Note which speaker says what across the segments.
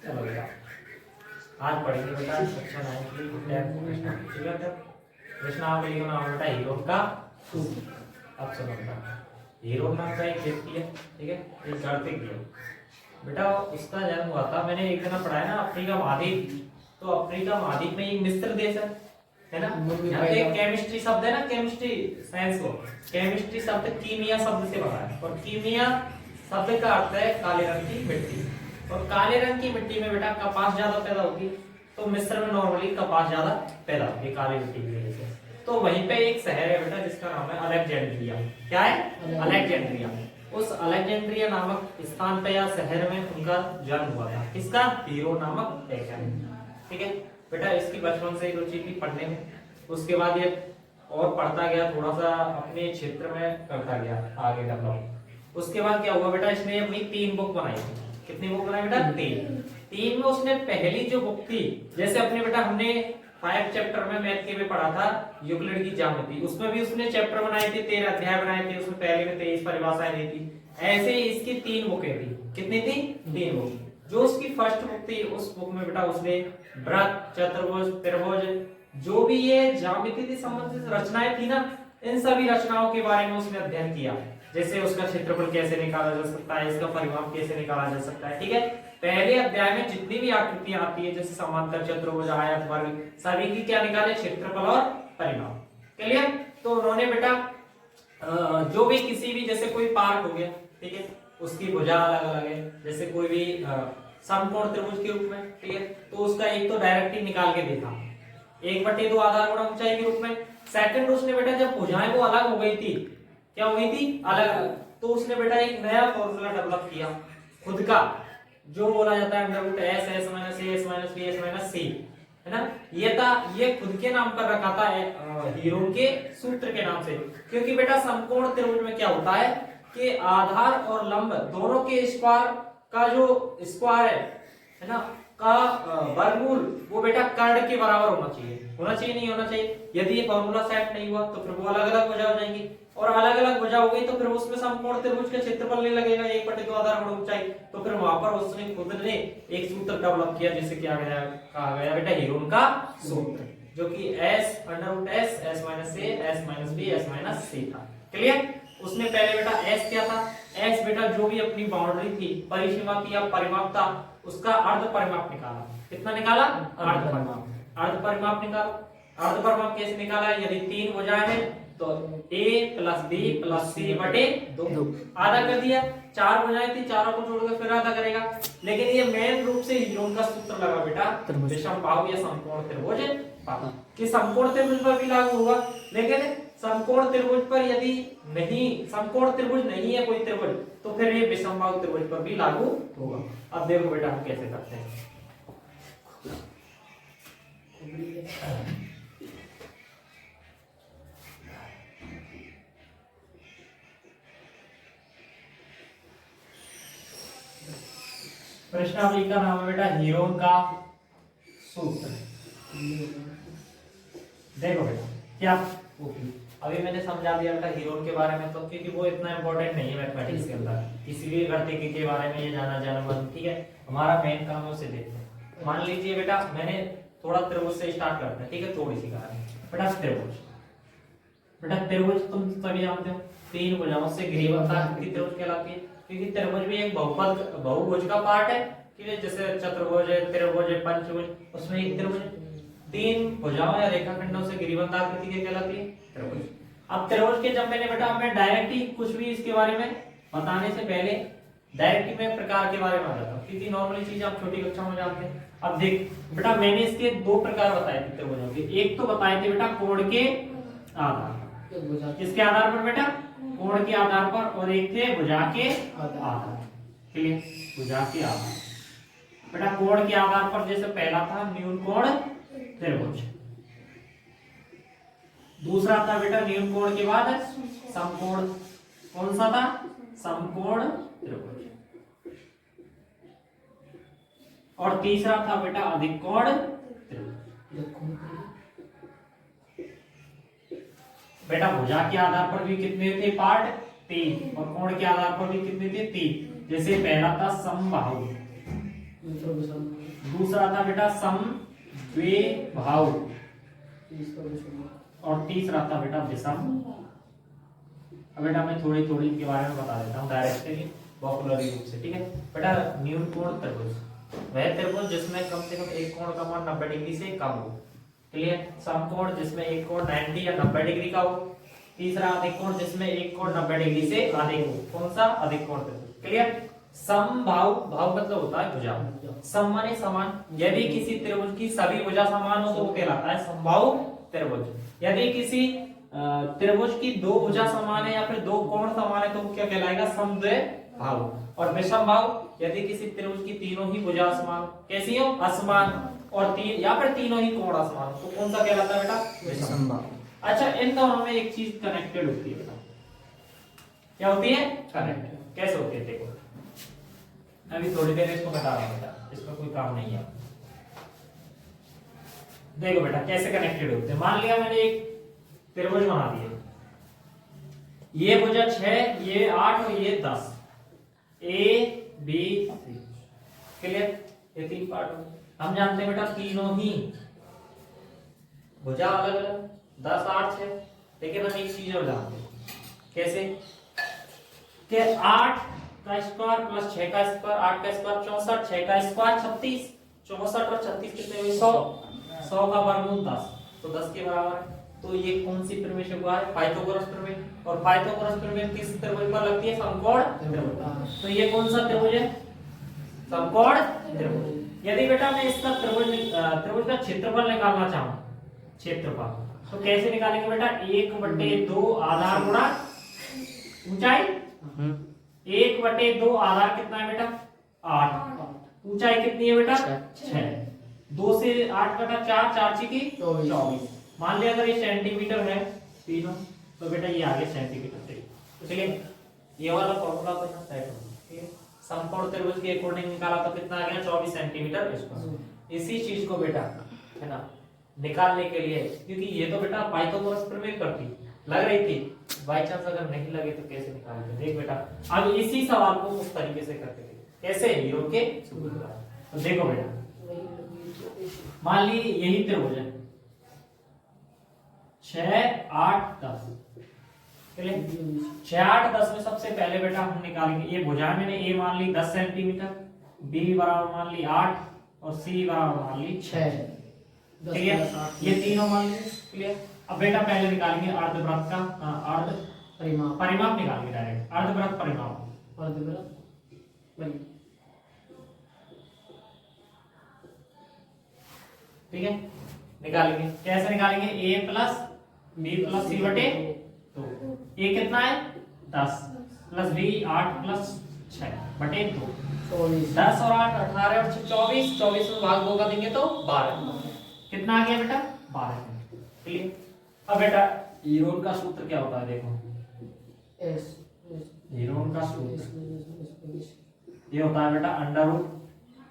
Speaker 1: चलो बेटा आज पढ़ेंगे बेटा कक्षा 9 की प्रश्नावली का नाम बेटा हीरो का सूत्र। अब सुनो बेटा, हीरो नाम का एक व्यक्ति है, ठीक है, एक गणितज्ञ है बेटा। उसका जन्म हुआ था, मैंने एक दिन पढ़ा है ना, अफ्रीका महाद्वीप। तो अफ्रीका महाद्वीप में एक मिस्र देश है ना। यहाँ पे केमिस्ट्री शब्द है ना, केमिस्ट्री साइंस को केमिस्ट्री शब्द कीमिया शब्द से बना है, और कीमिया शब्द का अर्थ है काले रंग की मिट्टी। और काले रंग की मिट्टी में बेटा कपास ज्यादा पैदा होती है, तो मिस्र में नॉर्मली कपास ज्यादा पैदा होती है काली मिट्टी की वजह से। तो वहीं पे एक शहर है बेटा जिसका नाम है अलेक्जेंड्रिया। क्या है? अलेक्जेंड्रिया। उस अलेक्जेंड्रिया नामक स्थान पे या शहर में उनका जन्म हुआ था। किसका? हीरो नामक वैज्ञानिक। ठीक है बेटा, इसकी बचपन से रुचि थी पढ़ने में। उसके बाद ये और पढ़ता गया, थोड़ा सा अपने क्षेत्र में करता गया आगे डेवलप। उसके बाद क्या हुआ बेटा, इसने अपनी 3 बुक बनाई। कितनी बुक बनाई बेटा? 3 में उसने पहली जो बुक थी, जैसे अपने बेटा हमने 5 चैप्टर में मैथ के में पढ़ा था यूक्लिड की ज्यामिति, उसमें भी उसने चैप्टर बनाए थे, 13 अध्याय बनाए थे, उसमें पहले में 23 परिभाषाएं दी थी। ऐसे ही इसकी 3 बुकें थी। कितनी थी? 3 बुक। जो उसकी फर्स्ट बुक थी, उस बुक में बेटा उसने वृत्त, चतुर्भुज, त्रिभुज, जो भी ये ज्यामिति से संबंधित रचनाएं थी ना, इन सभी रचनाओं के बारे में उसने अध्ययन किया। जैसे उसका क्षेत्रफल कैसे निकाला जा सकता है, इसका परिमाप कैसे निकाला जा सकता है। ठीक है, पहले अध्याय में जितनी भी आकृतियां आती है, जैसे समांतर, चतुर्भुज, आयत, वर्ग, सभी की क्या निकाले? क्षेत्रफल और परिमाप। क्लियर? तो उन्होंने बेटा जो भी किसी भी, जैसे कोई पार्क हो गया, ठीक है, उसकी भुजा अलग अलग है, जैसे कोई भी समकोण त्रिभुज के रूप में, ठीक है, तो उसका एक तो डायरेक्ट ही निकाल के देखा 1/2 आधार गुणा ऊंचाई के रूप में। सेकंड उसने बेटा जब भुजाएं वो अलग हो गई थी, क्या हो गई थी? अलग अलग, तो उसने बेटा एक नया फॉर्मूला डेवलप किया खुद का, जो बोला जाता है √s s - a s - b s - c, है ना। ये खुद के नाम पर रखा था हीरो के सूत्र के नाम से। क्योंकि बेटा समकोण त्रिभुज में क्या होता है कि आधार और लंब दोनों के स्क्वायर का जो स्क्वायर है ना, का वर्गमूल वो बेटा कर्ण के बराबर होना चाहिए नहीं होना चाहिए। यदि ये फॉर्मूला सेट नहीं हुआ तो फिर वो अलग अलग भुजा हो जाएंगी, और अलग अलग भुजा हो गई तो फिर उसमें समकोण त्रिभुज का क्षेत्रफल नहीं लगेगा 1/2 आधार गुणा ऊंचाई। तो फिर वहां पर उसने खुद ने एक सूत्र डेवलप किया, जिसे क्या कहा गया बेटा? हीरो का सूत्र, जो कि s √s s - a s - b s - c था। क्लियर? उसने पहले बेटा s क्या था? s बेटा जो भी अपनी बाउंड्री थी, परिसीमा थी या परिमाप था, उसका अर्ध परिमाप निकाला। कितना निकाला? अर्ध परिमाप निकाला। अर्ध परिमाप कैसे निकाला? यदि 3 भुजाएं हैं तो a + b + c बटे 2 आधा कर दिया। 4 भुजाएं थी, चारों को जोड़कर फिर आधा करेगा। लेकिन ये मेन रूप से हीरो का सूत्र लगा बेटा विषमबाहु या समकोण त्रिभुज कि समकोण त्रिभुज पर भी लागू होगा। लेकिन समकोण त्रिभुज पर यदि नहीं, समकोण त्रिभुज नहीं है कोई त्रिभुज, तो फिर ये विषमबाहु त्रिभुज पर भी लागू होगा। अब देखो बेटा हम कैसे करते हैं। प्रश्नावली का नाम है बेटा हीरो का सूत्र। देखो बेटा क्या अभी मैंने समझा दिया बेटा हीरो के बारे में, तो क्योंकि वो इतना इंपॉर्टेंट नहीं है मैथमेटिक्स के अंदर, किसी भी गणित के बारे में ये जाना जानना। ठीक है, हमारा मेन काम है उसे देखते हैं। मान लीजिए बेटा मैंने थोड़ा त्रिभुज से स्टार्ट करते हैं, ठीक है, थोड़ी सी कहानी। बेटा त्रिभुज तुम सभी जानते हो, 3 भुजाओं से घिरी हुई आकृति त्रिभुज कहलाती है। क्योंकि त्रिभुज भी एक बहुभुज का पार्ट है, ठीक है, जैसे चतुर्भुज है, त्रिभुज है, पंचभुज, उसमें एक त्रिभुज 3 भुजाओं या रेखाखंडों से घिरीबंद आकृति के कहलाती है त्रिभुज। अब त्रिभुज के जब मैंने बेटा मैं डायरेक्ट ही कुछ भी इसके बारे में बताने से पहले डायरेक्ट ही मैं प्रकार के बारे में आ जाता हूँ, क्योंकि नॉर्मली चीज आप छोटी कक्षा में जानते हैं। अब देख बेटा मैंने इसके 2 प्रकार बताए थे त्रिभुजों के। एक तो बताए थे बेटा कोण के आधार पर, किसके आधार पर बेटा? कोण के आधार पर, और एक थे भुजा के आधार। क्लियर? भुजा के आधार बेटा कोण के आधार पर, जैसे पहला था न्यून कोण त्रिभुज, दूसरा था बेटा न्यून कोण के बाद समकोण। कौन सा था? समकोण त्रिभुज। और तीसरा था बेटा अधिक कोण त्रिभुज। बेटा भुजा के आधार पर भी कितने थे पार्ट? 3, और कोण के आधार पर भी कितने थे? 3। जैसे पहला था समबाहु, दूसरा था बेटा समद्विबाहु, और तीसरा था बेटा विषम। अब बेटा मैं थोड़ी थोड़ी इनके बारे में बता देता हूँ डायरेक्टली पॉपुलरी रूप से, ठीक है बेटा। न्यूनकोण त्रिभुज वह त्रिभुज जिसमें कम से कम एक कोण का मान 90 डिग्री से कम हो, क्लियर। समकोण जिसमें एक कोण 90 या 90 डिग्री का हो। तीसरा अधिक कोण जिसमें एक कोण 90 डिग्री से अधिक हो। कौन सा? अधिक कोण त्रिभुज, क्लियर। समबाहु, भाव मतलब होता है भुजा, सम माने समान। यदि किसी त्रिभुज की सभी भुजा समान हो तो वो कहलाता है समबाहु त्रिभुज। यदि किसी त्रिभुज की दो भुजा समान है या फिर दो कोण समान है तो वो क्या कहलाएगा? समद्विबाहु। और विषमबाहु, यदि किसी त्रिभुज की तीनों ही भुजा समान, कैसी हो? असमान, और तीन या फिर तीनों ही कोण असमान तो कौन सा कहलाता है बेटा? विषमबाहु। अच्छा, इन दोनों में एक चीज कनेक्टेड होती है बेटा। क्या होती है? कनेक्टेड। कैसे होती है देखो, अभी थोड़ी देर इसको बता रहा हूं बेटा, इसमें कोई काम नहीं है। देखो बेटा कैसे कनेक्टेड होते हैं। मान लिया मैंने एक त्रिभुज बना दिया, ये भुजा 6, ये 8 और ये 10, ए बी सी, क्लियर। ये तीन पार्ट हो। हम जानते हैं बेटा तीनों ही भुजा अलग अलग 10, 8, 6, लेकिन हम एक चीज और जानते हैं। कैसे? कि 8 का स्क्वायर प्लस 6 का स्क्वायर, 8 का स्क्वायर 64, 6 का स्क्वायर 36, 64 और 36 कितने हुए? 100, 100 का वर्गमूल 10, तो 10 के बराबर है। तो ये कौन सी प्रमेय से हुआ है? पाइथागोरस प्रमेय। और पाइथागोरस प्रमेय किस त्रिभुज पर लगती है? समकोण त्रिभुज। तो ये कौन सा त्रिभुज है? समकोण त्रिभुज। यदि बेटा मैं इसका त्रिभुज का क्षेत्रफल निकालना चाहूं, क्षेत्रफल, तो कैसे निकालेंगे बेटा? 1/2 आधार गुणा ऊंचाई। 1/2 आधार कितना है बेटा? 8। ऊंचाई कितनी है बेटा? 6। 2 से 8 कटा 4, 4 की 24। मान लिया अगर ये सेंटीमीटर है तीनों, तो बेटा ये आगे सेंटीमीटर से, तो चलिए ये वाला फॉर्मूला तो यहाँ सेट हो, ठीक है। समकोण त्रिभुज के अकॉर्डिंग निकाला तो कितना आ गया? 24 सेंटीमीटर स्क्वायर। इसी चीज को बेटा है ना निकालने के लिए, क्योंकि ये तो बेटा पाइथागोरस प्रमेय करती लग रही थी, बाय चांस अगर नहीं लगे तो कैसे निकालेंगे? देख बेटा अब इसी सवाल को उस तरीके से करते थे, कैसे? योग के सूत्र द्वारा। तो देखो बेटा मान ली यही त्रिभुज है 6, 8, 10, 6, 8, 10 में सबसे पहले बेटा हम निकालेंगे ये भुजा। मैंने ए मान ली 10 सेंटीमीटर, बी बराबर मान ली 8 और सी बराबर मान ली 6, क्लियर। ये तीनों मान ली, क्लियर। अब बेटा पहले निकालेंगे अर्धवृत्त का अर्ध परिमाप निकालेंगे डायरेक्ट, अर्धवृत्त परिमाप। ठीक है, निकालेंगे। कैसे निकालेंगे? a प्लस बी प्लस सी बटे 2। ए कितना है? 10 प्लस बी 8 प्लस 6 बटे 2, 10 और 8 18 और 6 24, 24 में भाग 2 का देंगे तो 12। कितना आ गया बेटा? 12, क्लियर। अब बेटा हीरोन का सूत्र क्या होता है? देखो हीरोन का सूत्र ये होता है बेटा under root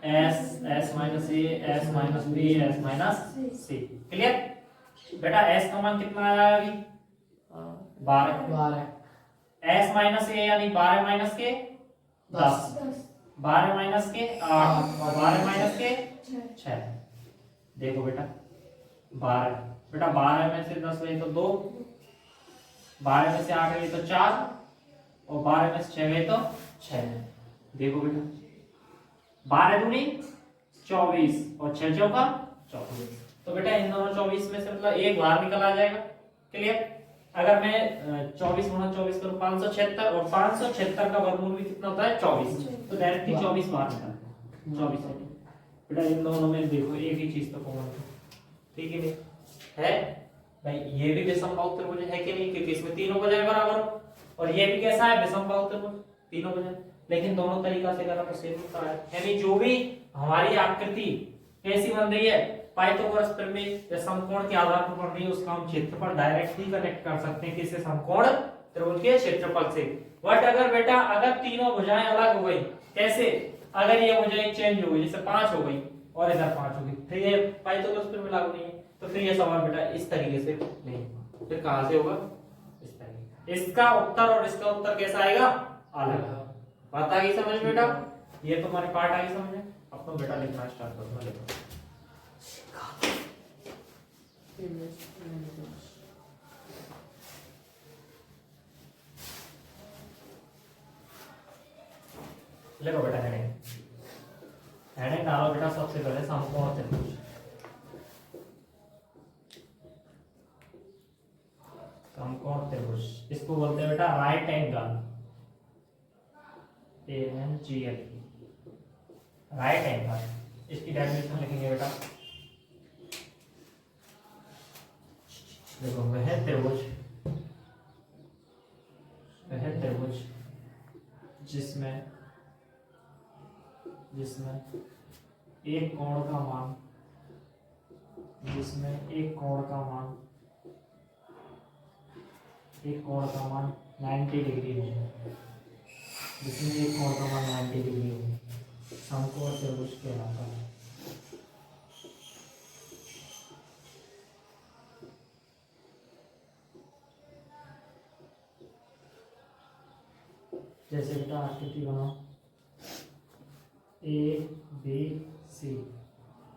Speaker 1: s minus A s minus B s minus C, clear. बेटा s का मान कितना आया अभी? 12। s माइनस ए यानी 12 माइनस के 10, 12 माइनस के 8 और 12 माइनस के 6। देखो बेटा 12, बेटा 12 में से 10 गए तो 2, 12 में से 8 गए तो 4 और 12 में से 6 गए तो 6। देखो बेटा 12 दूनी 24 और 6 चौका 24, तो बेटा इन दोनों 24 में से मतलब एक बाहर निकल आ जाएगा, क्लियर। अगर मैं 24 गुणा 24 करूं 576 और 576 का वर्गमूल भी कितना होता है? 24, तो डायरेक्टली 24 बाहर निकलता है 24। बेटा इन दोनों में देखो एक ही चीज तो कॉमन है, ठीक है है भाई। ये भी विषमबाहु त्रिभुज है कि नहीं? क्योंकि इसमें तीनों भुजाएं बराबर हो, और ये भी कैसा है? विषमबाहु त्रिभुज, तीनों भुजाएं। लेकिन दोनों तरीका से करा तो सेम होता है, यानी जो भी हमारी आकृति कैसी बन रही है पाइथागोरस प्रमेय या समकोण के आधार पर बन रही है, उसका हम क्षेत्रफल डायरेक्टली कनेक्ट कर सकते हैं किससे? समकोण त्रिभुज के क्षेत्रफल से। बट अगर बेटा अगर तीनों भुजाएं अलग हो गई, कैसे? अगर ये भुजाएं चेंज हो गई, जैसे 5 हो गई और इधर 5 हो गई, फिर ये पाइथागोरस प्रमेय लागू नहीं है, तो फिर ये सवाल बेटा इस तरीके से नहीं, फिर कहां से होगा? इस तरीके। इसका उत्तर और इसका उत्तर कैसा आएगा? अलग। बात आ गई समझ बेटा? ये तो हमारे पार्ट आई समझे। अब तो बेटा लिखना स्टार्ट करो। लिखो लिखो बेटा हेडिंग। हेडिंग डालो बेटा सबसे पहले समकोण त्रिभुज। समकोण त्रिभुज इसको बोलते हैं बेटा right angle, ANGL, right angle. इसकी डेफिनेशन लिखेंगे बेटा। देखो वह त्रिभुज जिसमें एक कोण का मान 90 डिग्री हो, जिसमें एक कोण का मान 90 डिग्री हो, समकोण त्रिभुज कहलाता है। जैसे बेटा आकृति बनाओ ABC।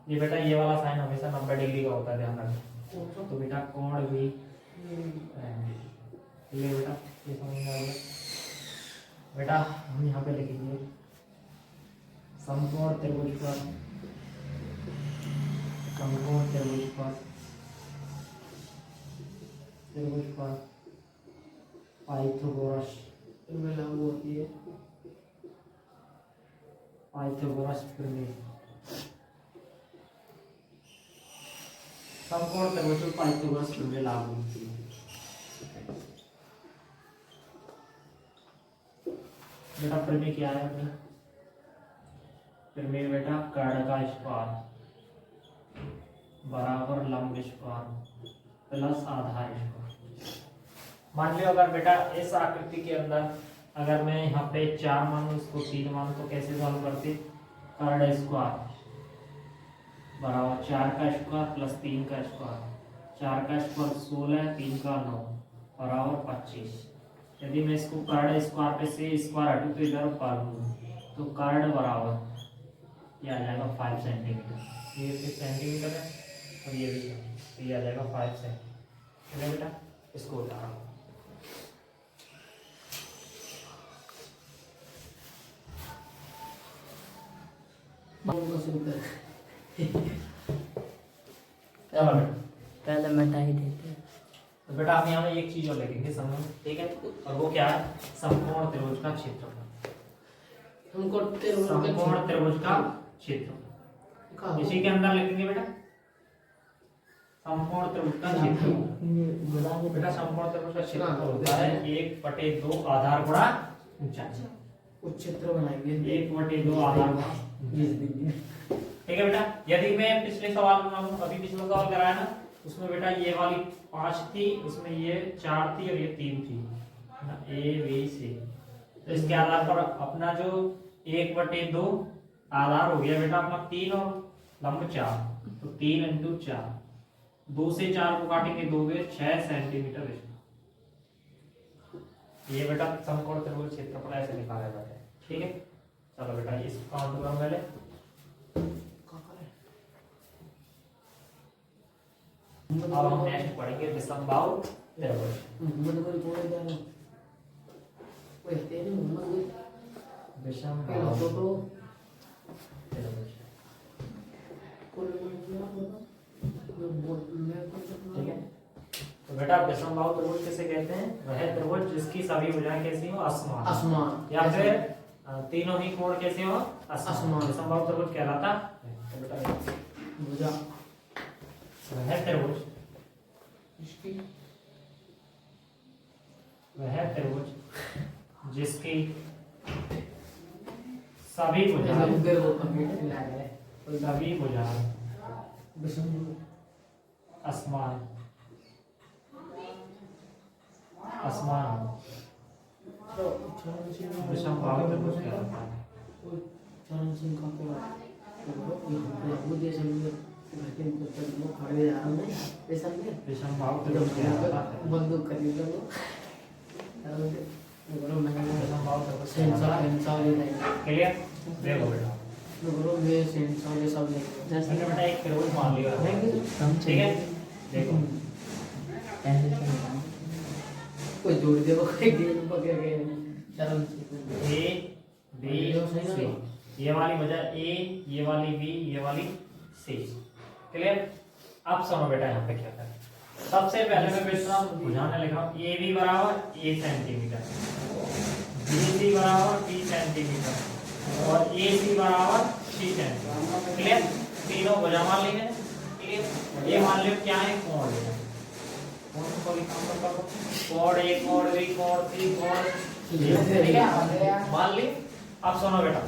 Speaker 1: ये बेटा ये वाला साइन हमेशा 90 डिग्री का होता है, ध्यान रखना। तो बेटा कोण भी ये बेटा ये समझ में आएगा। बेटा हम यहाँ पे लिखेंगे समकोण त्रिभुज पर पाइथागोरस लागू होती है। पाइथागोरस प्रमेय। समकोण त्रिभुज पर पाइथागोरस प्रमेय लागू होती है। बेटा प्रमेय क्या है अपनी? प्रमेय बेटा कर्ण का स्क्वायर बराबर लंब स्क्वायर प्लस आधार स्क्वायर। मान लियो अगर बेटा इस आकृति के अंदर अगर मैं यहाँ पे 4 मानूं, इसको 3 मानूं, तो कैसे सॉल्व करते? कर्ण स्क्वायर बराबर 4 का स्क्वायर प्लस 3 का स्क्वायर। 4 का स्क्वायर 16, 3 का 9 बराबर 25। यदि मैं इसको कर्ण स्क्वायर पे से स्क्वायर हटूं तो इधर पर लूं, तो कर्ण बराबर ये आ जाएगा 5 सेंटीमीटर। ये 6 सेंटीमीटर है और ये भी, तो ये आ जाएगा 5 सेंटीमीटर। बेटा इसको उतारो।
Speaker 2: पहले मिटा ही देते हैं।
Speaker 1: तो बेटा आप यहाँ एक चीज और लिखेंगे समूह, ठीक है? और वो क्या है? समकोण त्रिभुज का क्षेत्रफल। समकोण त्रिभुज का क्षेत्रफल इसी के अंदर लिखेंगे बेटा। समकोण त्रिभुज का क्षेत्रफल बेटा समकोण त्रिभुज का क्षेत्रफल होता है 1/2 आधार गुणा ऊंचाई।
Speaker 2: उस क्षेत्र बनाएंगे
Speaker 1: 1/2 आधार गुणा। ठीक है बेटा। यदि मैं पिछले सवाल में अभी पिछला सवाल कराया ना, उसमें बेटा ये वाली 5 थी, उसमें ये 4 थी और ये 3 थी ना, ABC। तो इसके आधार पर अपना जो 1/2 आधार हो गया बेटा अपना 3 और लंब 4, तो 3 × 4, 2 से 4 को काटेंगे 2 में 6 सेंटीमीटर। ये बेटा समकोण त्रिभुज क्षेत्रफल ऐसे निकाला जाता है। ठीक है, चलो बेटा इसको काउंट करो पहले। अब हम नेक्स्ट पढ़ेंगे विषमबाहु त्रिभुज। विषमबाहु त्रिभुज। ठीक है, तो बेटा विषमबाहु त्रिभुज किसे कहते हैं? वह त्रिभुज जिसकी सभी भुजाएं कैसी हो? असमान, या फिर तीनों ही कोण कैसे हो? असमान। विषमबाहु त्रिभुज कहलाता है। तो बेटा भुजा वह त्रिभुज जिसकी सभी भुजाएं असमान विषमबाहु त्रिभुज कहलाता है। विषमबाहु त्रिभुज कहलाता है।
Speaker 2: गुरु मैंने
Speaker 1: विषम त्रिभुज
Speaker 2: सेंसा
Speaker 1: कहलाता
Speaker 2: सेंसा वाले नहीं
Speaker 1: है। क्लियर? देखो बेटा
Speaker 2: गुरु में सेंसा वाले सब नहीं
Speaker 1: मैंने बेटा एक त्रिभुज मान लिया,
Speaker 2: हम
Speaker 1: ठीक है? देखो
Speaker 2: ऐसे चलता कोई जोड़ दे वो कोई गेम पकड़ के चलो
Speaker 1: ए बी सी, ये वाली वजह ए, ये वाली बी, ये वाली सी। क्लियर? अब सुनो बेटा यहाँ पे क्या करें। सबसे पहले मैं बेटा बुझाने लिख रहा हूँ ए बी बराबर ए सेंटीमीटर, बी सी बराबर बी सेंटीमीटर और ए सी बराबर सी सेंटीमीटर। क्लियर? तीनों वजह मान लेंगे। क्लियर? ये मान लो क्या है, कोण है। कोण को भी काम करता हूँ, कोण ए, कोण बी, कोण सी, कोण डी। ठीक है, मान ली। अब सुनो बेटा,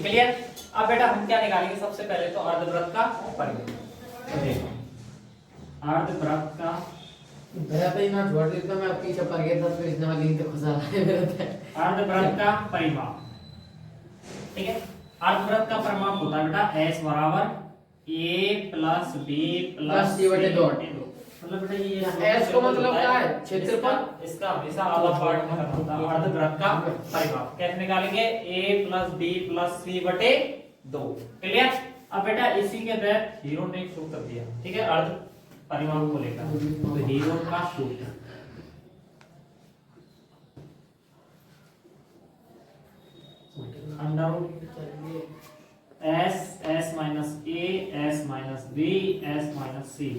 Speaker 1: क्लियर? अब बेटा हम क्या निकालेंगे, सबसे पहले तो अर्धवृत्त का परिमाप। तो देखो अर्धवृत्त का
Speaker 2: भैया पे ना जोड़ देता मैं पीछे पड़ गया था तो इसने वाली तो खुशा है मेरा था
Speaker 1: अर्धवृत्त का परिमाप, ठीक है? अर्धवृत्त का परिमाप होता है बेटा एस बराबर ए प्लस बी प्लस
Speaker 2: सी बटे दो।
Speaker 1: मतलब बेटा ये
Speaker 2: एस को मतलब क्या है, क्षेत्रफल।
Speaker 1: इसका हमेशा आधा पार्ट में करना होता है। अर्धवृत्त का परिमाप कैसे निकालेंगे, ए प्लस बी प्लस सी बटे 2। क्लियर? अब बेटा इसी के तहत हीरो ने एक सूत्र दिया, ठीक है, अर्ध परिमाप को लेकर। तो हीरो का सूत्र S S minus A S minus B S minus C.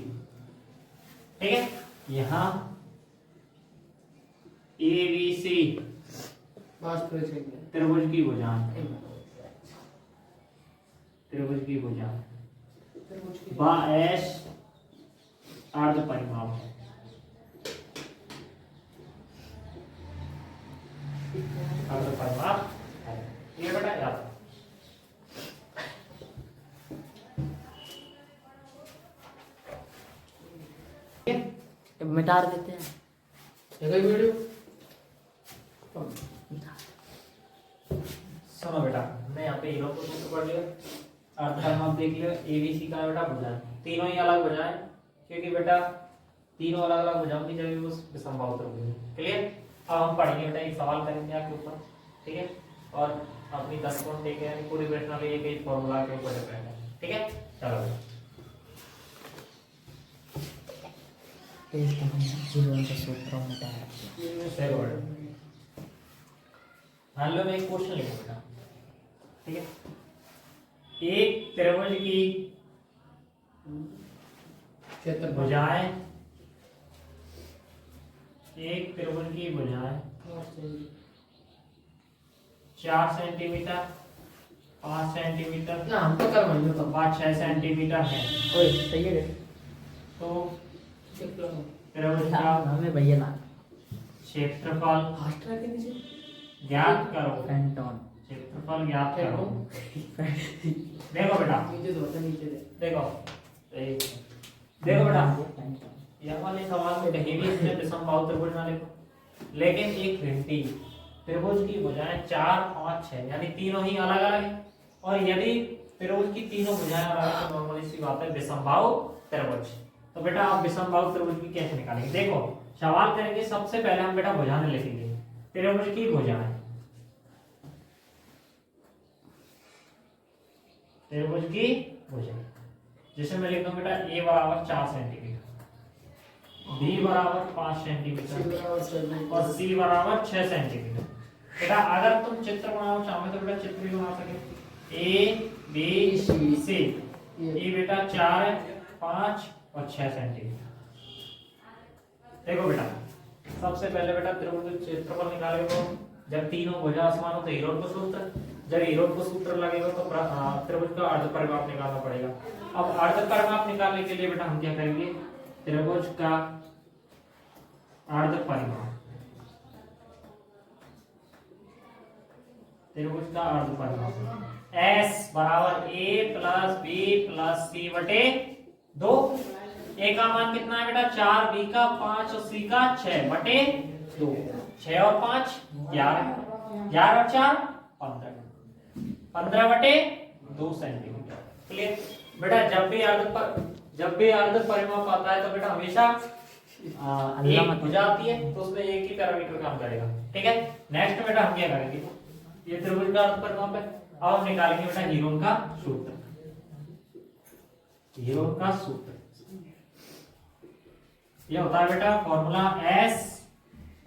Speaker 1: ठीक है, यहाँ ए बी सी त्रिभुज की भुजाएं, त्रिभुज की भुजाएं बा एस अर्ध परिमाप है। अर्ध परिमाप है ये बेटा याद।
Speaker 2: मिटा देते हैं एक वीडियो।
Speaker 1: सुनो बेटा, मैं यहाँ पे हीरो को सूत्र पढ़ लिया, अर्ध परिमाप देख लिया, एबीसी का बेटा भुजाएं तीनों ही अलग भुजाएं, क्योंकि बेटा तीनों अलग अलग भुजाओं की जब वो विसंभाव त्रिभुज। क्लियर? अब हम पढ़ेंगे बेटा, एक सवाल करेंगे आपके ऊपर, ठीक है? और अपनी 10 पॉइंट ठीक है, पूरी प्रश्नावली एक ही फॉर्मूला के ऊपर डिपेंड है। ठीक है, चलो बेटा
Speaker 2: सूत्र मिटाया।
Speaker 1: मान लो मैं एक क्वेश्चन लिखूंगा, ठीक है? एक त्रिभुज की
Speaker 2: क्षेत्र
Speaker 1: भुजाएं, एक त्रिभुज की भुजाएं 4 सेंटीमीटर, 5 सेंटीमीटर
Speaker 2: ना हम तो कर वही तो
Speaker 1: 5-6 सेंटीमीटर है,
Speaker 2: ओए सही है
Speaker 1: तो
Speaker 2: देख लो
Speaker 1: त्रिभुज का
Speaker 2: हमें भैया ना
Speaker 1: क्षेत्रफल
Speaker 2: फास्ट रख के नीचे
Speaker 1: ज्ञात करो।
Speaker 2: फैंटॉन
Speaker 1: क्षेत्रफल ज्ञात करो। देखो बेटा,
Speaker 2: नीचे तो होता नीचे दे
Speaker 1: देखो देखो बेटा, यह वाले सवाल में कहीं भी इसने विसंभाव त्रिभुज ना लिखो, लेकिन एक घंटी त्रिभुज की भुजाएं 4, 5, 6 यानी तीनों ही अलग अलग है। और यदि त्रिभुज की तीनों भुजाएं अलग है तो नॉर्मली सी बात है विसंभाव त्रिभुज। तो बेटा आप विसंभाव त्रिभुज की कैसे निकालेंगे, देखो सवाल करेंगे, सबसे पहले हम बेटा भुजाएं लिखेंगे, त्रिभुज की भुजाएं, त्रिभुज की भुजाएं, जैसे मैं लिखता हूं बेटा ए बराबर 4 सेंटीमीटर, बी बराबर 5 सेंटीमीटर और सी बराबर 6 सेंटीमीटर। बेटा अगर तुम चित्र बनाओ चाहो तो बेटा चित्र भी बना सके, ए बी सी, ये बेटा 4 है, 5 और 6 सेंटीमीटर। देखो बेटा सबसे पहले बेटा त्रिभुज क्षेत्रफल निकालेगा तो जब तीनों भुजा समान हो तो हीरोड को सूत्र, जब हीरोड को सूत्र लगेगा तो त्रिभुज का अर्ध परिमाप निकालना पड़ेगा। अब अर्ध परिमाप निकालने के लिए बेटा हम क्या करेंगे, त्रिभुज का अर्ध परिमाप, त्रिभुज का अर्ध परिमाप S बराबर A plus B plus C बटे 2। A का मान कितना है बेटा 4, B का 5 और C का 6 बटे 2। 6 और 5 11, 11 और 4 15, 15 बटे 2 सेंटीमीटर। क्लियर? बेटा जब भी अर्ध परिमाप आता है तो बेटा हमेशा एक भुजा आती है तो उसमें एक ही पैरामीटर काम करेगा। ठीक है, नेक्स्ट बेटा हम क्या करेंगे, ये त्रिभुज का अर्ध परिमाप है। अब हम निकालेंगे बेटा हीरोन का सूत्र। हीरोन का सूत्र ये होता है बेटा formula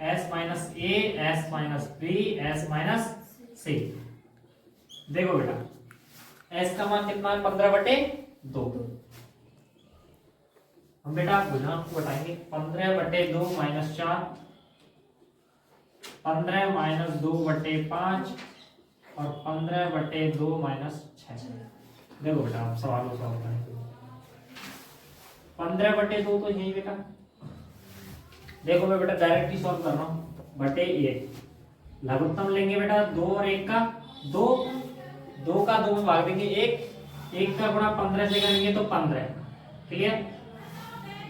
Speaker 1: s minus a s minus b s minus c। देखो बेटा s का मान कितना है 15/2। हम बेटा भुजांक को बताएंगे 15/2 माइनस 4, 15 माइनस 2/5 और 15/2 माइनस 6। देखो बेटा आप सवाल को सॉल्व करेंगे 15/2 तो यही बेटा, देखो मैं बेटा डायरेक्टली सॉल्व कर रहा हूँ बटे 1 लघुत्तम लेंगे बेटा 2 और 1 का 2 का 2 में भाग देंगे 1 का गुणा 15 से करेंगे तो 15। क्लियर,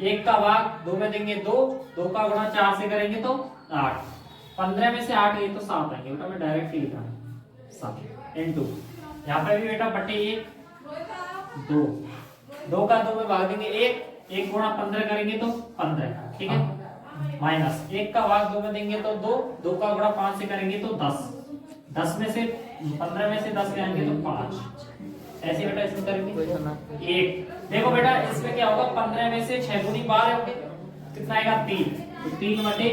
Speaker 1: 1 का भाग 2 में देंगे 2 का गुणा 4 से करेंगे तो 8, 15 में से 8 गए तो 7 आएंगे बेटा। मैं डायरेक्टली लिखा 7 इनटू यहाँ पे भी बेटा बटे 1 2 का 2 में भाग देंगे 1 गुणा 15 करेंगे तो 15। ठीक है, माइनस 1 का भाग 2 में देंगे तो 2 का गुणा 5 से करेंगे तो 10 में से 15 में से 10 जाएंगे तो 5। ऐसे बेटा इसमें करेंगे 1। देखो बेटा इसमें क्या होगा 15 में से 6 दूनी 12 होंगे, कितना आएगा 3, तो 3/2।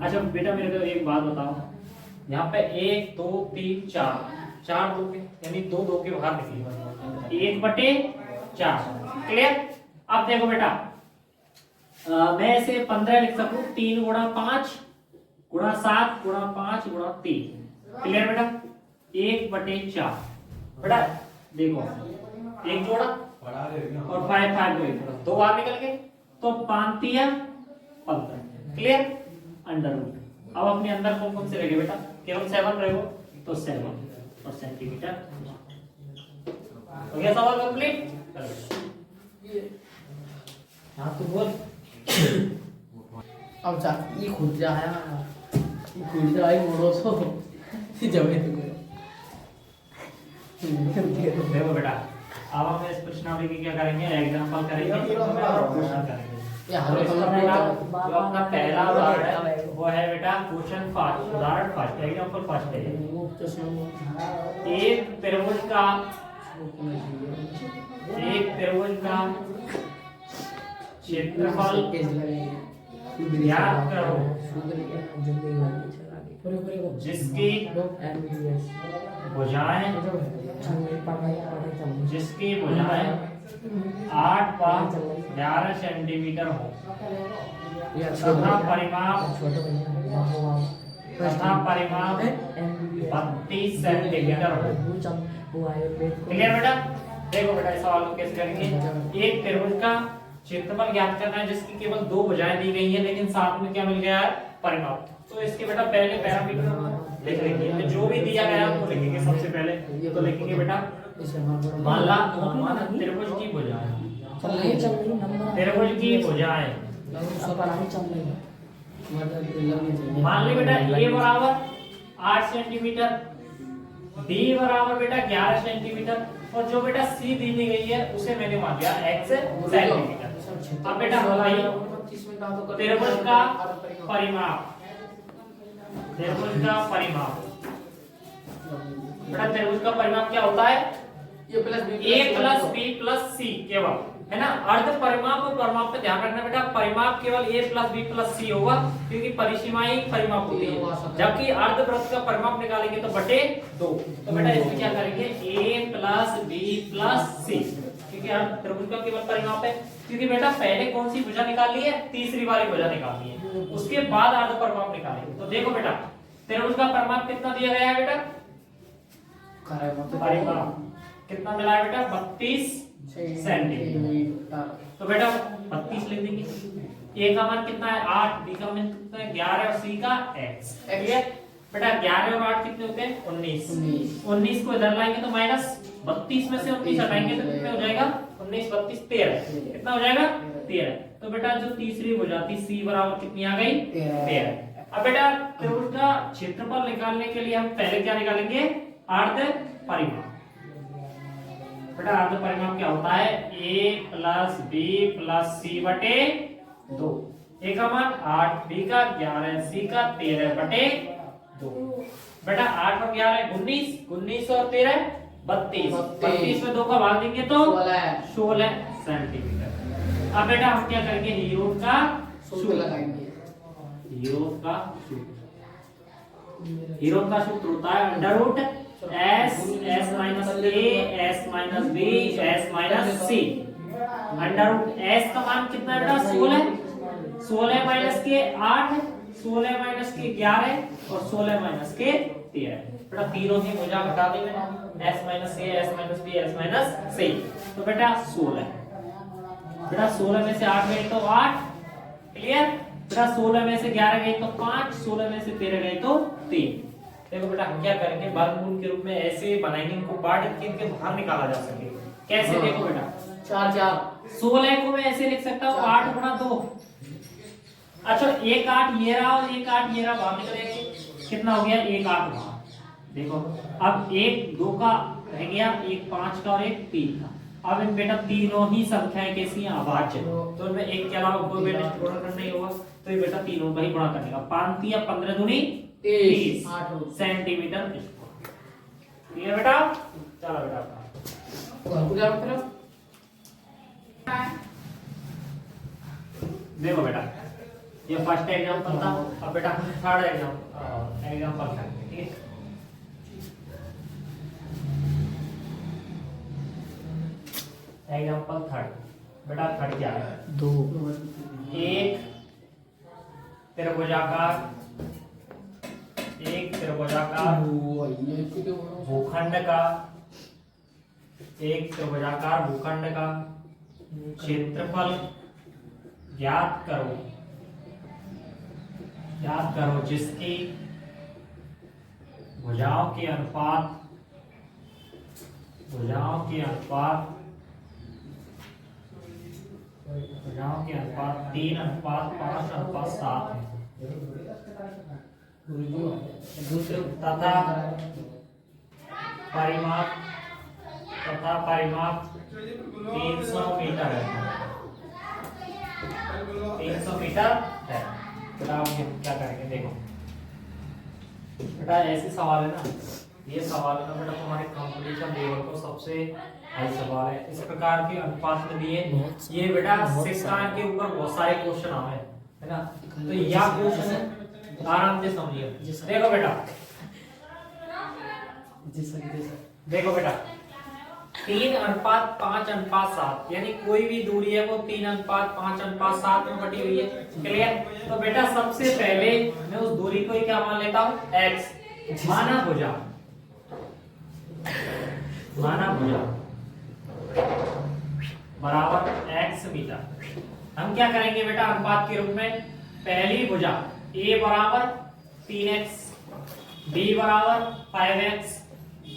Speaker 1: अच्छा बेटा मेरे को एक बात बताओ, यहाँ पे 1 2 3 4 2 के यानी 2 के बाहर निकलेगा 1/4। क्लियर, अब देखो बेटा मैं इसे 15 लिख सकूं 3 गुणा 5 गुणा 7 गुणा 5 गुणा 3। क्लियर बेटा 1/4 बेटा देखो 1 जोड़ा और 5 को 1 जोड़ा 2 बाहर निकल गए तो 5 3 15। Clear, under root. अब अपने अंदर कौन कौन से रहेंगे बेटा, केवल 7 रहेगा तो 7 और सेंटीमीटर हो गया। सवाल कंप्लीट। हाँ तो बोल
Speaker 2: अब जा ये खुद जा है ये खुद जा है मोड़ो तो जब
Speaker 1: देखो बेटा अब हम इस प्रश्नावली की क्या करेंगे, एग्जांपल करेंगे क्वेश्चन करेंगे। जो अपना पहला उदाहरण है वो है बेटा क्वेश्चन फर्स्ट, उदाहरण फर्स्ट, एग्जांपल फर्स्ट है। एक त्रिभुज का क्षेत्रफल ज्ञात करो जिसकी भुजाएं 8 बाय 11 सेंटीमीटर हो तथा परिमाप 32 सेंटीमीटर हो। क्लियर बेटा, देखो बेटा इस सवाल को कैसे करेंगे। एक त्रिभुज का क्षेत्रफल ज्ञात करना है जिसकी केवल 2 भुजाएं दी गई है लेकिन साथ में क्या मिल गया है परिमाप। तो इसके बेटा पहले पैरामीटर लिख लेंगे, जो भी दिया गया है वो लिखेंगे। सबसे पहले तो लिखेंगे बेटा मान त्रिभुज की भुजाएं, त्रिभुज की भुजाएं मान ली बेटा a बराबर 8 सेंटीमीटर, b बराबर बेटा 11 सेंटीमीटर और जो बेटा c दी गई है उसे मैंने मान लिया x सेंटीमीटर। अब बेटा हमारी त्रिभुज का परिमाप, त्रिभुज का परिमाप बेटा त्रिभुज का परिमाप क्या होता है a plus b plus c केवल, है ना। अर्ध परिमाप और परिमाप पे ध्यान रखना बेटा, परिमाप केवल a plus b plus c होगा क्योंकि परिसीमाएं परिमाप होती है, जबकि अर्ध वृत्त का परिमाप निकालेंगे तो बटे 2। तो बेटा इसमें क्या करेंगे a plus b plus c, क्योंकि अर्ध त्रिभुज का केवल परिमाप है। क्योंकि बेटा पहले कौन सी भुजा निकाल ली है, तीसरी वाली भुजा निकाल ली है, उसके बाद अर्ध परिमाप निकालेंगे। तो देखो बेटा त्रिभुज का परिमाप कितना दिया गया है बेटा, परिमाप कितना मिला है बेटा 32 सेंटीमीटर। तो बेटा 32 लिख देंगे। a का मान कितना है 8, b का मान कितना है 11 और c का x। क्लियर बेटा 11 और 8 कितने होते हैं 19 को इधर लाएंगे तो माइनस 32 में से 29 हटाएंगे तो कितना हो जाएगा 19 32 13, कितना हो जाएगा 13। तो बेटा जो तीसरी भुजा थी c बराबर कितनी आ गई 13। अब बेटा त्रिभुज का क्षेत्रफल निकालने के लिए हम पहले क्या निकालेंगे अर्ध परिमाप। बेटा अर्ध परिमाप क्या होता है a plus b plus c बटे 2। ए का मान 8, बी का 11, सी का 13 बटे 2। बेटा 8 और 11 19, 19 और 13 32, 32 में 2 का भाग देंगे तो 16 सेंटीमीटर। अब बेटा हम क्या करेंगे, हीरो का
Speaker 2: सूत्र लगाएंगे।
Speaker 1: हीरो का सूत्र, हीरो का सूत्र होता है under root S S minus A S minus B S minus C. Under root S का मान कितना है बेटा 16, 16 माइनस के 8, 16 माइनस के 11 और 16 माइनस के 13। बेटा तीनों की भुजा घटा दी मैंने, S minus A S minus B S minus C. तो बेटा 16, बेटा 16 में से 8 गए तो 8, क्लियर। बेटा 16 में से 11 गए तो 5, 16 में से 13 गए तो 3। देखो बेटा हम क्या करेंगे, वर्गमूल के रूप में ऐसे बनाएंगे इनको, बाहर इनके बाहर निकाला जा सके। कैसे, देखो बेटा
Speaker 2: 4 4
Speaker 1: 16 को मैं ऐसे लिख सकता हूँ 8 गुणा 2। अच्छा एक 8 ये रहा और एक 8 ये रहा, बाहर निकलेंगे कितना हो गया, एक 8 बाहर। देखो अब एक 2 का रह गया, एक 5 का और एक 3 का। अब इन बेटा तीनों ही संख्याएं कैसी हैं, अभाज्य। तो इनमें एक के अलावा कोई बेटा गुणा करना ही होगा, तो ये बेटा तीनों का ही गुणा करने का। 5 या 15 दूनी 30 सेंटीमीटर स्क्वायर। ठीक है बेटा, चलो बेटा देखो बेटा ये फर्स्ट एग्जांपल था। अब बेटा हम थर्ड एग्जांपल करेंगे, ठीक है। एग्जांपल थर्ड, बेटा थर्ड क्या है,
Speaker 2: 2
Speaker 1: एक त्रिभुजाकार, एक त्रिभुजाकार भूखंड का, एक त्रिभुजाकार भूखंड का क्षेत्रफल ज्ञात करो जिसकी भुजाओं के अनुपात 3:5:7 है तथा परिमाप 300 मीटर है। 300 मीटर है। बेटा हम क्या करेंगे, देखो बेटा ऐसे सवाल है ना, ये सवाल है ना बेटा तुम्हारे कंपटीशन लेवल को सबसे हाई सवाल है। इस प्रकार के अनुपात में दिए ये बेटा शिक्षण के ऊपर बहुत सारे क्वेश्चन आए है ना, तो यह क्वेश्चन है, आराम से समझिए। देखो बेटा देखो बेटा 3:5:7 यानी कोई भी दूरी है वो 3:5:7 में बटी हुई है, क्लियर। तो बेटा सबसे पहले मैं उस दूरी को ही क्या मान लेता हूँ, x माना भुजा बराबर x मीटर। हम क्या करेंगे बेटा अनुपात के रूप में, पहली भुजा a बराबर 3x, b बराबर 5x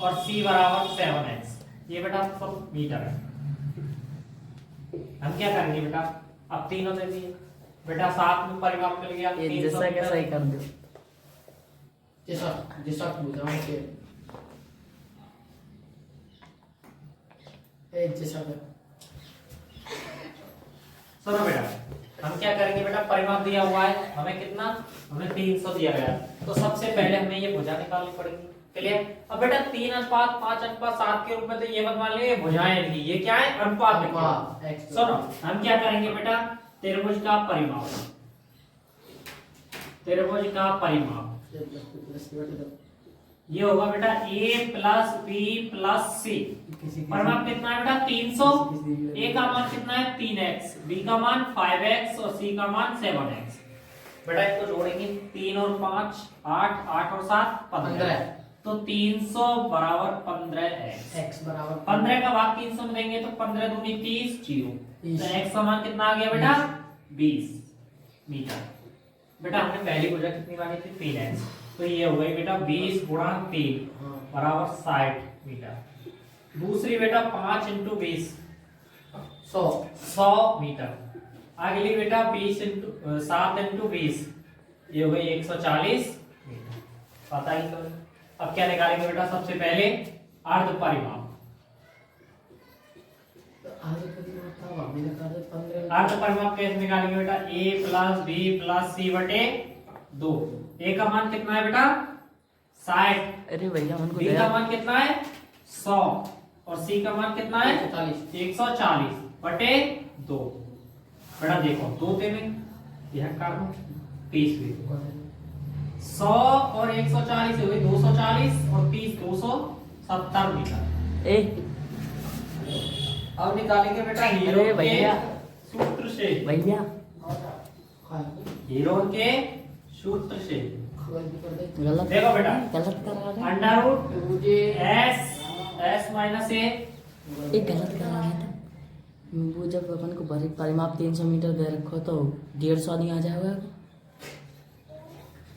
Speaker 1: और c बराबर 7x, ये बेटा सब मीटर है। हम क्या करेंगे बेटा, अब तीनों दे दिए बेटा, साथ में परिमाप मिल गया 300
Speaker 2: जैसा कैसा ही कर दो,
Speaker 3: जैसा भुजाओं के जैसा।
Speaker 1: सुनो बेटा हम क्या करेंगे बेटा, परिमाप दिया हुआ है हमें कितना, हमें 300 दिया गया, तो सबसे पहले हमें ये भुजा निकालनी पड़ेगी, क्लियर। अब बेटा 3:5:7 के रूप में तो ये मत मान लीजिए भुजाएं नहीं, ये क्या है अनुपात है। सुनो हम क्या करेंगे बेटा, त्रिभुज का परिमाप ये होगा बेटा a plus b plus c। परिमाप कितना है बेटा 300, a का मान कितना है 3x, b का मान 5x और c का मान 7x। बेटा इसको जोड़ेंगे 3 और 5 8, 8 और 7 15, तो 300 बराबर 15x।
Speaker 2: x बराबर
Speaker 1: 15 का भाग 300 में देंगे तो 15 दूनी 30 जीरो, तो x का मान कितना आ गया बेटा 20 मीटर। बेटा हमने पहली भुजा कितनी मानी थी 3x, तो ये हो गई बेटा 20 गुणा 3 बराबर 60 मीटर। दूसरी बेटा 5 × 20 100 मीटर। अगली बेटा 7 × 20 ये हो गई 140 मीटर। पता ही तो। अब क्या निकालेंगे बेटा, सबसे पहले अर्ध परिमाप।
Speaker 2: अब हम निकाल दे 15
Speaker 1: अर्ध परिमाप कैसे निकालेंगे बेटा? a plus b plus c बटे 2। a का मान कितना है बेटा? 60।
Speaker 2: अरे भैया हमको
Speaker 1: b का मान कितना है? 100। और c का मान कितना है? 140 बटे 2। बेटा देखो 2 ते में यह कर दो 30 भी 100 और 140 हो गई 240 और 30 270 मीटर।
Speaker 2: ए
Speaker 1: अब निकालेंगे बेटा हीरो
Speaker 2: अरे भैया।
Speaker 1: के सूत्र से।
Speaker 2: भैया
Speaker 1: हीरो के सूत्र से
Speaker 2: गलत
Speaker 1: देखो बेटा
Speaker 2: गलत कर रहा है
Speaker 1: under root s minus a
Speaker 2: ये गलत कर रहा है। वो जब अपन को परिमाप 300 मीटर दे रखो तो 150 नहीं आ जाएगा।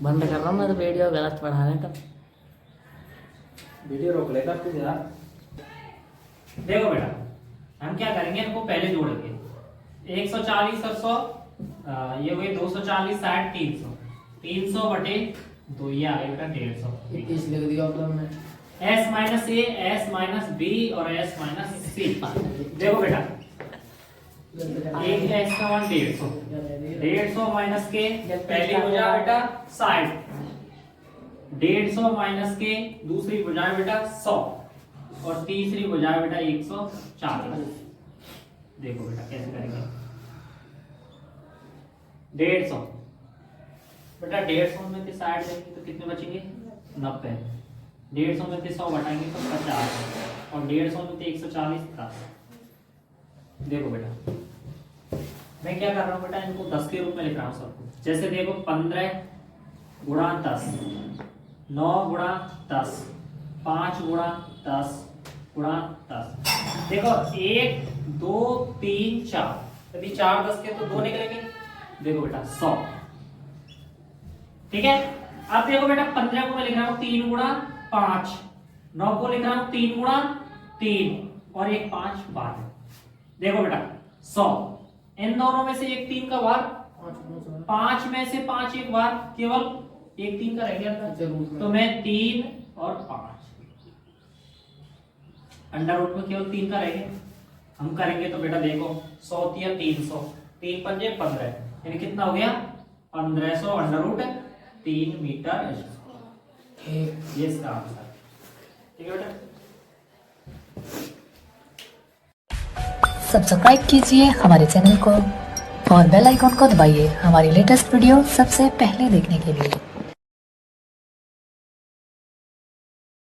Speaker 2: बंद कर रहा हूँ मैं तो वीडियो गलत पढ़ा रहे तब।
Speaker 1: वीडियो रोक लेगा तू यार। देखो बेटा हम क्या करेंगे, इनको पहले जोड़ेंगे 140 और 100 ये हुए 240 60 300 300 बटे 2 ये आ गया बेटा 150।
Speaker 2: इस लिख दिया मतलब मैं
Speaker 1: s minus a s minus b और s माइनस c। देखो बेटा एक है s का मान 150 150 माइनस के पहली भुजा बेटा 60 150 माइनस के दूसरी भुजा बेटा 100 और तीसरी भुजा बेटा 140। देखो बेटा कैसे करेंगे 150 बेटा 150 में से 60 देंगे तो कितने बचेंगे 90। 150 में से 100 घटाएंगे तो 50 और 150 में से 140 10। देखो बेटा मैं क्या कर रहा हूँ बेटा इनको 10 के रूप में लिख रहा हूँ सबको। जैसे देखो 15 गुणा 10 9 गुणा 10 5 गुणा 10 गुणा 10। देखो 1 2 3 4 यदि 4 10 के तो 2 निकलेंगे। देखो बेटा 100। ठीक है अब देखो बेटा 15 को मैं लिख रहा हूँ 3 गुणा 5 9 को लिख रहा हूँ 3 गुणा 3 और एक 5 12। देखो बेटा 100 इन दोनों में से एक 3 का बार 5 में से 5 एक बार केवल एक 3 का रह गया तो मैं 3 और 5 अंडर रूट में केवल 3 का रह गया। हम करेंगे तो बेटा देखो 100 या 300 3 पंजे 15 यानी कितना हो गया 1500 अंडर रूट 3 मीटर। ये इसका आंसर। ठीक है बेटा
Speaker 3: सब्सक्राइब कीजिए हमारे चैनल को और बेल आइकॉन को दबाइए हमारी लेटेस्ट वीडियो सबसे पहले देखने के लिए।